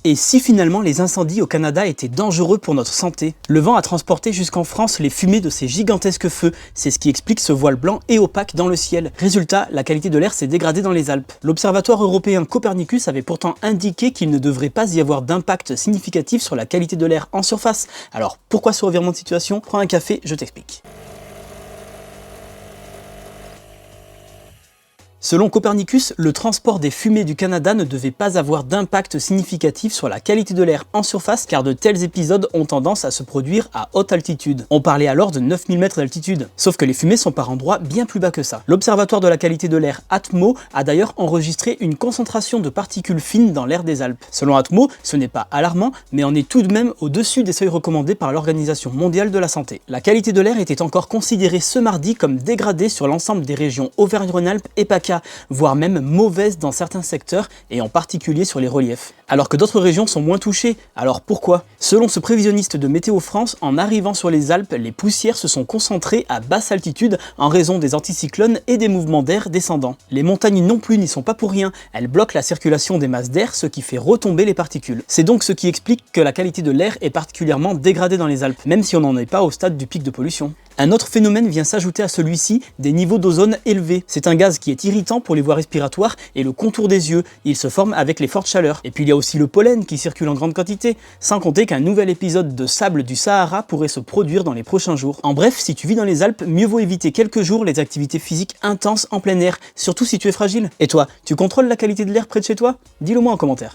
Et si finalement les incendies au Canada étaient dangereux pour notre santé? Le vent a transporté jusqu'en France les fumées de ces gigantesques feux, c'est ce qui explique ce voile blanc et opaque dans le ciel. Résultat, la qualité de l'air s'est dégradée dans les Alpes. L'observatoire européen Copernicus avait pourtant indiqué qu'il ne devrait pas y avoir d'impact significatif sur la qualité de l'air en surface. Alors pourquoi ce revirement de situation? Prends un café, je t'explique. Selon Copernicus, le transport des fumées du Canada ne devait pas avoir d'impact significatif sur la qualité de l'air en surface car de tels épisodes ont tendance à se produire à haute altitude. On parlait alors de 9000 mètres d'altitude. Sauf que les fumées sont par endroits bien plus bas que ça. L'Observatoire de la qualité de l'air Atmo a d'ailleurs enregistré une concentration de particules fines dans l'air des Alpes. Selon Atmo, ce n'est pas alarmant, mais on est tout de même au-dessus des seuils recommandés par l'Organisation mondiale de la santé. La qualité de l'air était encore considérée ce mardi comme dégradée sur l'ensemble des régions Auvergne-Rhône-Alpes et PACA, voire même mauvaise dans certains secteurs et en particulier sur les reliefs. Alors que d'autres régions sont moins touchées, alors pourquoi? Selon ce prévisionniste de Météo France, en arrivant sur les Alpes, les poussières se sont concentrées à basse altitude en raison des anticyclones et des mouvements d'air descendants. Les montagnes non plus n'y sont pas pour rien, elles bloquent la circulation des masses d'air, ce qui fait retomber les particules. C'est donc ce qui explique que la qualité de l'air est particulièrement dégradée dans les Alpes, même si on n'en est pas au stade du pic de pollution. Un autre phénomène vient s'ajouter à celui-ci, des niveaux d'ozone élevés. C'est un gaz qui est irritant pour les voies respiratoires et le contour des yeux. Il se forme avec les fortes chaleurs. Et puis il y a aussi le pollen qui circule en grande quantité, sans compter qu'un nouvel épisode de sable du Sahara pourrait se produire dans les prochains jours. En bref, si tu vis dans les Alpes, mieux vaut éviter quelques jours les activités physiques intenses en plein air, surtout si tu es fragile. Et toi, tu contrôles la qualité de l'air près de chez toi? Dis-le moi en commentaire.